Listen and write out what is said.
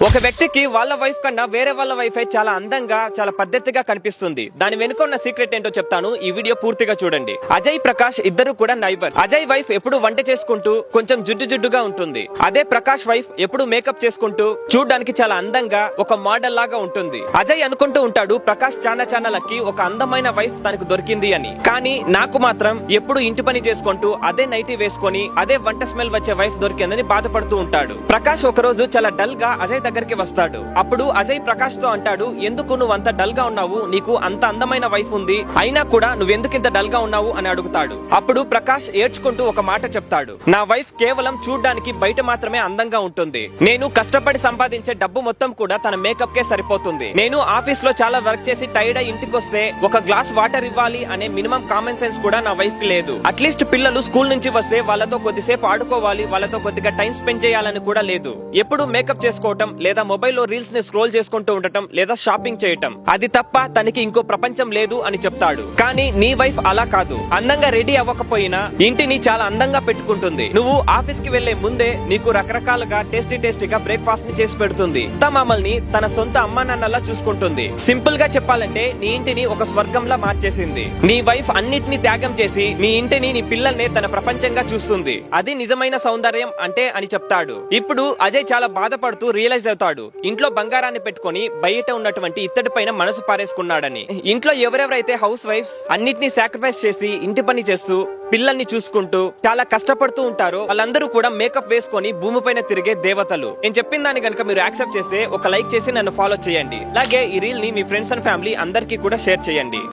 ఒక వ్యక్తికి వాళ్ళ వైఫ్ కన్నా వేరే వాళ్ళ వైఫ్ చాలా అందంగా చాలా పద్ధతిగా కనిపిస్తుంది. దాని వెనుక ఉన్న సీక్రెట్ ఏంటో చెప్తాను, ఈ వీడియో పూర్తిగా చూడండి. అజయ్ ప్రకాష్ ఇద్దరు కూడా నైబర్. అజయ్ వైఫ్ ఎప్పుడు వంట చేసుకుంటూ కొంచెం జిడ్డుగా ఉంటుంది. అదే ప్రకాష్ వైఫ్ ఎప్పుడు మేకప్ చేసుకుంటూ చూడడానికి చాలా అందంగా ఒక మోడల్ లాగా ఉంటుంది. అజయ్ అనుకుంటూ ఉంటాడు ప్రకాష్ చాలా లక్కీ, ఒక అందమైన వైఫ్ తనకు దొరికింది అని. కానీ నాకు మాత్రం ఎప్పుడు ఇంటి పని చేసుకుంటూ అదే నైటీ వేసుకొని అదే వంట స్మెల్ వచ్చే వైఫ్ దొరికిందని బాధపడుతూ ఉంటాడు. ప్రకాష్ ఒక రోజు చాలా డల్ గా అజయ్ దగ్గరికి వస్తాడు. అప్పుడు అజయ్ ప్రకాష్ తో అంటాడు, ఎందుకు నువ్వు అంత డల్ గా ఉన్నావు, నీకు అంత అందమైన వైఫ్ ఉంది, అయినా కూడా నువ్వెందుకు ఇంత డల్ గా ఉన్నావు అని అడుగుతాడు. అప్పుడు ప్రకాష్ ఏడ్చుకుంటూ ఒక మాట చెప్తాడు, నా వైఫ్ కేవలం చూడ్డానికి బయట మాత్రమే అందంగా ఉంటుంది. నేను కష్టపడి సంపాదించే డబ్బు మొత్తం కూడా తన మేకప్ కే సరిపోతుంది. నేను ఆఫీస్ లో చాలా వర్క్ చేసి టైర్డ్ అయి ఇంటికి వస్తే ఒక గ్లాస్ వాటర్ ఇవ్వాలి అనే మినిమం కామన్ సెన్స్ కూడా నా వైఫ్ కి లేదు. అట్లీస్ట్ పిల్లలు స్కూల్ నుంచి వస్తే వాళ్ళతో కొద్దిసేపు ఆడుకోవాలి, వాళ్ళతో కొద్దిగా టైం స్పెండ్ చేయాలని కూడా లేదు. ఎప్పుడు మేకప్ చేసుకోవటం లేదా మొబైల్లో రీల్స్ ని స్క్రోల్ చేసుకుంటూ ఉండటం లేదా షాపింగ్ చేయటం, అది తప్ప తనకి ఇంకో ప్రపంచం లేదు అని చెప్తాడు. కానీ నీ వైఫ్ అలా కాదు. అందంగా రెడీ అవ్వకపోయినా ఇంటిని చాలా అందంగా పెట్టుకుంటుంది. నువ్వు ఆఫీస్ కి వెళ్లే ముందే నీకు రకరకాలుగా టేస్టీగా బ్రేక్ఫాస్ట్ ని చేసి పెడుతుంది. మమ్మల్ని తన సొంత అమ్మా నాన్నలా చూసుకుంటుంది. సింపుల్ గా చెప్పాలంటే నీ ఇంటిని ఒక స్వర్గంలా మార్చేసింది. నీ వైఫ్ అన్నిటిని త్యాగం చేసి నీ ఇంటిని నీ పిల్లల్ని తన ప్రపంచంగా చూస్తుంది. అది నిజమైన సౌందర్యం అంటే అని చెప్తాడు. ఇప్పుడు అజయ్ చాలా బాధపడుతూ రియలైజ్ అవుతాడు, ఇంట్లో బంగారాన్ని పెట్టుకొని బయట ఉన్నటువంటి ఇత్తడి పైన మనసు పారేసుకున్నాడని. ఇంట్లో ఎవరెవరైతే హౌస్ వైఫ్స్ అన్నిటినీ సాక్రిఫైస్ చేసి ఇంటి పని చేస్తూ పిల్లల్ని చూసుకుంటూ చాలా కష్టపడుతూ ఉంటారో వాళ్ళందరూ కూడా మేకప్ వేసుకొని భూమిపైన తిరిగే దేవతలు. నేను చెప్పిన దాన్ని కనుక మీరు యాక్సెప్ట్ చేస్తే ఒక లైక్ చేసి నన్ను ఫాలో చేయండి. అలాగే ఈ రీల్ ని మీ ఫ్రెండ్స్ అండ్ ఫ్యామిలీ అందరికీ కూడా షేర్ చేయండి.